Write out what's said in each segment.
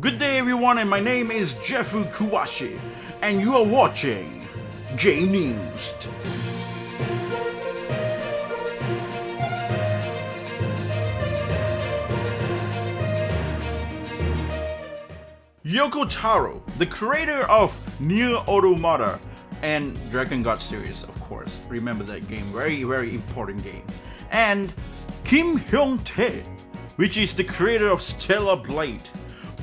Good day everyone, and my name is Jeffrey Kuwashi, and you are watching Game News. Yoko Taro, the creator of Nier Automata and Dragon God series, of course. Remember that game, very important game. And Hyung Tae, which is the creator of Stellar Blade.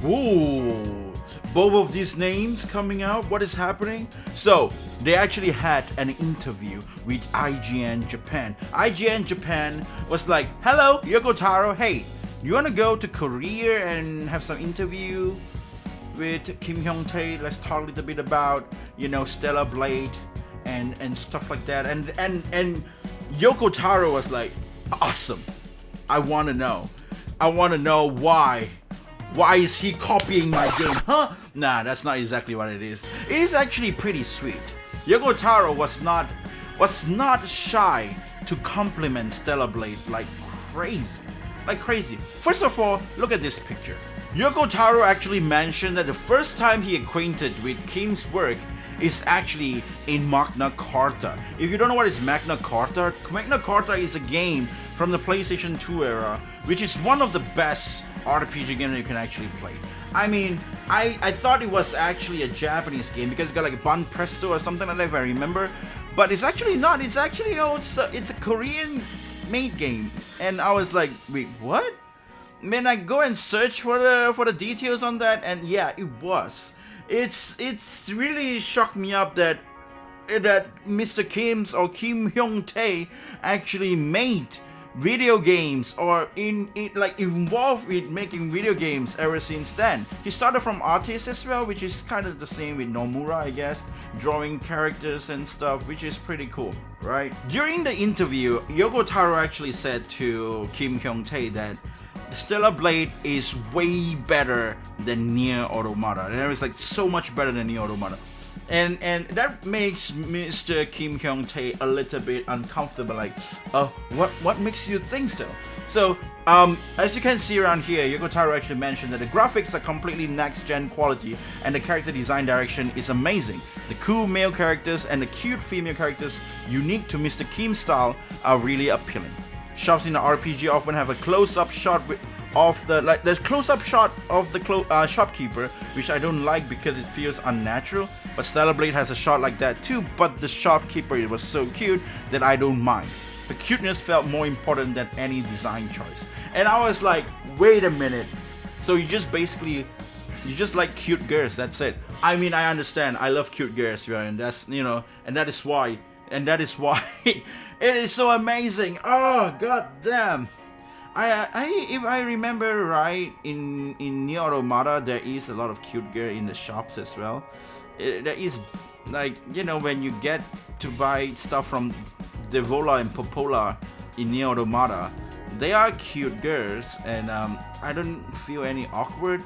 Whoa, both of these names coming out, what is happening? So, they actually had an interview with IGN Japan. IGN Japan was like, hello, Yoko Taro, hey, you wanna go to Korea and have some interview with Hyung Tae? Let's talk a little bit about, Stellar Blade and stuff like that. And Yoko Taro was like, awesome, I wanna know why is he copying my game? Huh? Nah, that's not exactly what it is. It is actually pretty sweet. Yoko Taro was not shy to compliment Stellar Blade like crazy. First of all, look at this picture. Yoko Taro actually mentioned that the first time he acquainted with Kim's work is actually in Magna Carta. If you don't know what is Magna Carta is a game from the PlayStation 2 era, which is one of the best RPG games you can actually play. I mean, I thought it was actually a Japanese game because it got like Bon Presto or something like that if I remember, but it's actually not. It's actually it's a Korean made game, and I was like, wait, what? Man, I go and search for the details on that, and yeah, it was. It's really shocked me up that Mr. Kim Hyung Tae actually made video games or involved with making video games ever since then. He started from artist as well, which is kind of the same with Nomura, I guess, drawing characters and stuff, which is pretty cool, right? During the interview, Yoko Taro actually said to Kim Hyung Tae that Stellar Blade is way better than Nier Automata. And it was like so much better than Nier Automata. And that makes Mr. Kim Hyung Tae a little bit uncomfortable, like, what makes you think so? So, as you can see around here, Yoko Taro actually mentioned that the graphics are completely next-gen quality and the character design direction is amazing. The cool male characters and the cute female characters unique to Mr. Kim's style are really appealing. Shops in the RPG often have a close-up shot of the close-up shot of the shopkeeper, which I don't like because it feels unnatural. But Stellar Blade has a shot like that too, but the shopkeeper, it was so cute that I don't mind. The cuteness felt more important than any design choice. And I was like, wait a minute. So you just like cute girls, that's it. I mean, I understand. I love cute girls, right? And that's, and that is why it is so amazing. Oh, god damn. If I remember right, in Nier Automata there is a lot of cute girl in the shops as well. There is, like, when you get to buy stuff from Devola and Popola in Nier Automata, they are cute girls, and I don't feel any awkward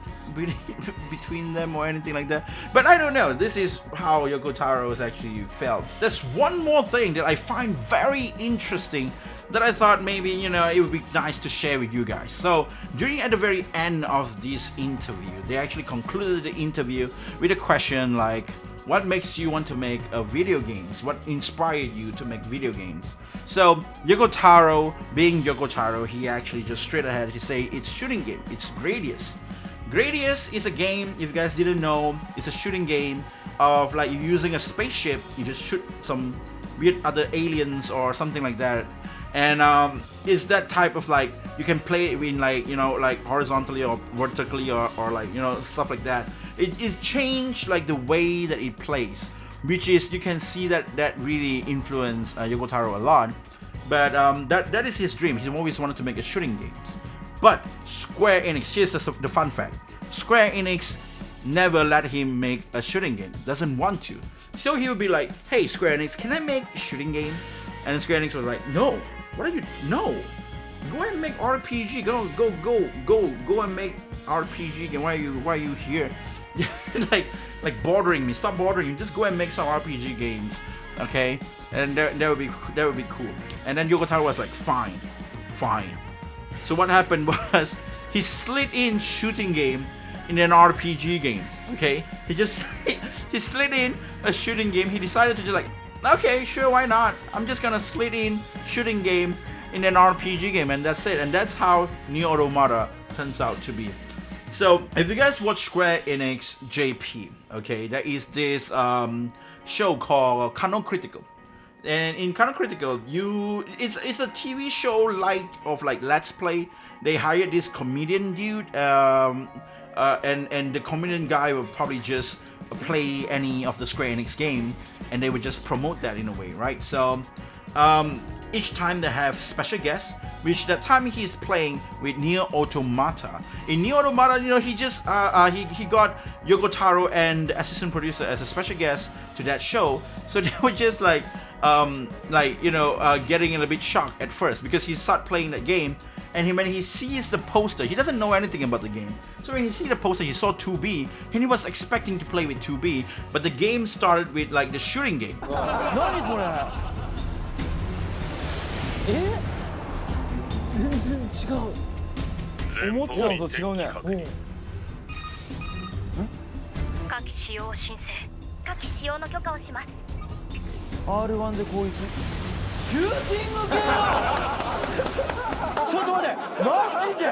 between them or anything like that. But I don't know, this is how Yoko Taro has actually felt. There's one more thing that I find very interesting that I thought maybe, it would be nice to share with you guys. So, at the very end of this interview, they actually concluded the interview with a question like, what makes you want to make video games? What inspired you to make video games? So, Yoko Taro, being Yoko Taro, he actually just straight ahead, he say it's shooting game. It's Gradius. Gradius is a game, if you guys didn't know, it's a shooting game of like you using a spaceship, you just shoot some weird other aliens or something like that. And it's that type of like, you can play it in like, like horizontally or vertically or like, stuff like that. It's changed like the way that it plays, which is, you can see that really influenced Yoko Taro a lot. But that is his dream. He always wanted to make a shooting games. But Square Enix, here's the fun fact. Square Enix never let him make a shooting game, doesn't want to. So he would be like, hey Square Enix, can I make a shooting game? And Square Enix was like, no. What are you? No. Go and make RPG. Go and make RPG game. Why are you here? like bothering me. Stop bothering me. Just go and make some RPG games, okay? And that would be cool. And then Yoko Taro was like, fine. So what happened was he slid in shooting game in an RPG game. Okay, he just he slid in a shooting game. He decided to just like, okay, sure, why not? I'm just gonna slid in shooting game in an RPG game, and that's it. And that's how Nier Automata turns out to be. So if you guys watch Square Enix JP, okay, there is this show called Canon Critical. And in Canon Critical, it's a TV show like Let's Play. They hired this comedian dude, and the comedian guy will probably just play any of the Square Enix game, and they would just promote that in a way, right? So each time they have special guests, which that time he's playing with Nier Automata. In Nier Automata, he just he got Yoko Taro and the assistant producer as a special guest to that show. So they were just getting a bit shocked at first because he started playing that game, and when he sees the poster, he doesn't know anything about the game. So when he see the poster, he saw 2B, and he was expecting to play with 2B, but the game started with like the shooting game. 何これ全然違う思ってたのと違うね火器使用申請火器使用の許可をします R1 で攻撃シューティングゲームちょっと待ってマジで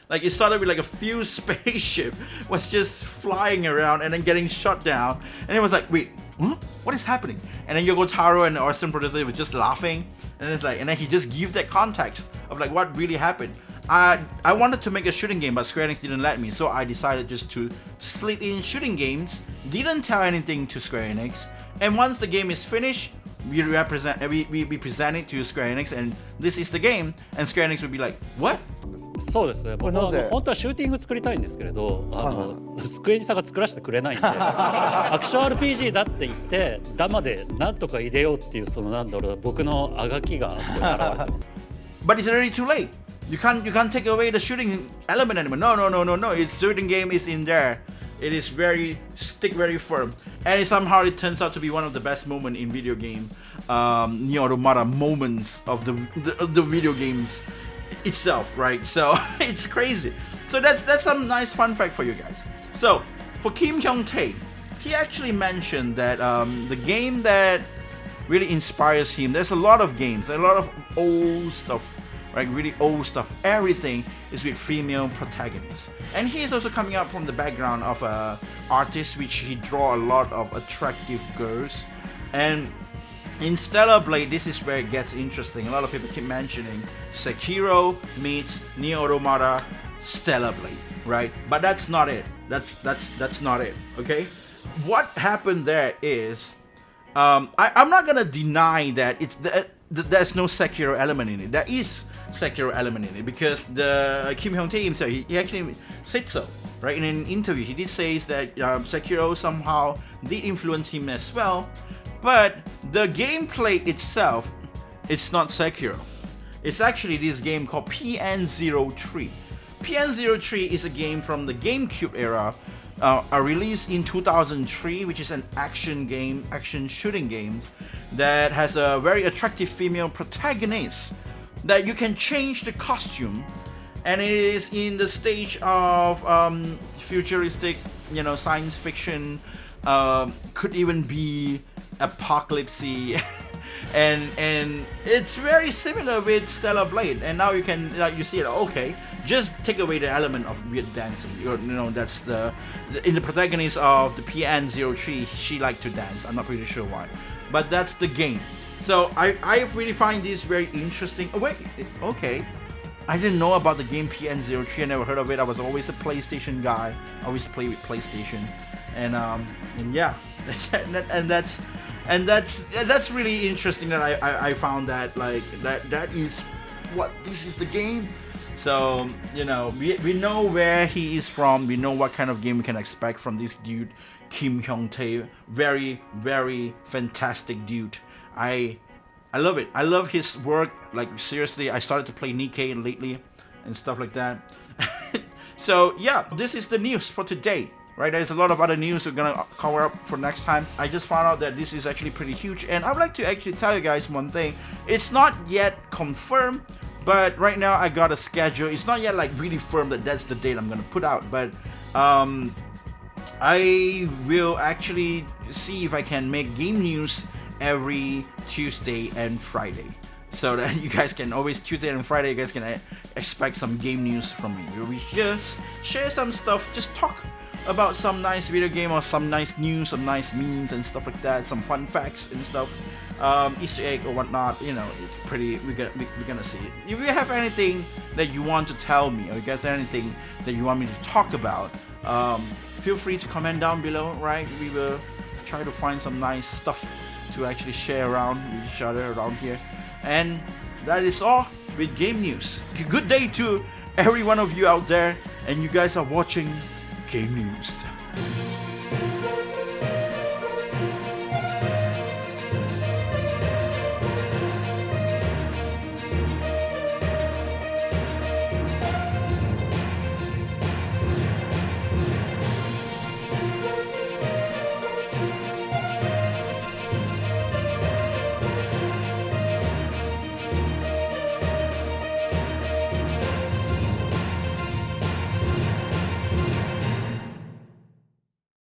Like it started with like a few spaceship was just flying around and then getting shot down, and it was like, wait, huh? What is happening? And then Yoko Taro and Austin producer were just laughing, and it's like, and then he just gave that context of like what really happened. I wanted to make a shooting game, but Square Enix didn't let me, so I decided just to slid in shooting games. Didn't tell anything to Square Enix, and once the game is finished, we present it to Square Enix, and this is the game, and Square Enix would be like, what? そうですね。僕は本当はシューティング作りたいんですけれど、スクエニさんが作らせてくれないんで、アクション RPG だって言ってダマでなんとか入れようっていうそのなんだろう僕のあがきがあそこに現れてます。But it's already too late. You can't take away the shooting element anymore. No. It's shooting game is in there. It is very firm, and somehow it turns out to be one of the best moments in video game, Nier Automata moments of the video games itself, right? So it's crazy. So that's some nice fun fact for you guys. So for Hyung Tae, he actually mentioned that the game that really inspires him. There's a lot of games, a lot of old stuff. Right, really old stuff. Everything is with female protagonists, and he is also coming up from the background of a artist, which he draw a lot of attractive girls. And in Stellar Blade, this is where it gets interesting. A lot of people keep mentioning Sekiro meets Nier Automata, Stellar Blade, right? But that's not it. That's not it. Okay, what happened there is, I'm not gonna deny that there's no Sekiro element in it. There is Sekiro element in it because the Hyung Tae himself, he actually said so, right? In an interview, he did say that Sekiro somehow did influence him as well, but the gameplay itself, it's not Sekiro. It's actually this game called PN03. PN03 is a game from the GameCube era, released in 2003, which is an action shooting games that has a very attractive female protagonist that you can change the costume, and it is in the stage of futuristic, science fiction, could even be apocalypse and it's very similar with Stellar Blade. And now you can you see it, okay, just take away the element of weird dancing. That's in the protagonist of the PN03, she liked to dance. I'm not pretty sure why, but that's the game. So I really find this very interesting. Oh wait, okay, I didn't know about the game PN03. I never heard of it. I was always a PlayStation guy. I always play with PlayStation, and yeah, and that's really interesting that I found that that is what this is the game. So we know where he is from. We know what kind of game we can expect from this dude, Hyung Tae. Very, very fantastic dude. I love it. I love his work. Like seriously, I started to play Nikkei lately and stuff like that. So yeah, this is the news for today. Right, there's a lot of other news we're gonna cover up for next time. I just found out that this is actually pretty huge, and I would like to actually tell you guys one thing. It's not yet confirmed But right now I got a schedule. It's not yet like really firm that that's the date I'm gonna put out, but I will actually see if I can make game news every Tuesday and Friday, so that you guys can always Tuesday and Friday you guys can expect some game news from me. We just share some stuff, just talk about some nice video game or some nice news, some nice memes and stuff like that, some fun facts and stuff, Easter egg or whatnot. You know, it's pretty. We're gonna see it. If you have anything that you want to tell me, or you guys have anything that you want me to talk about, feel free to comment down below. Right, we will try to find some nice stuff to actually share around with each other around here. And that is all with game news. Good day to every one of you out there, and you guys are watching Game News.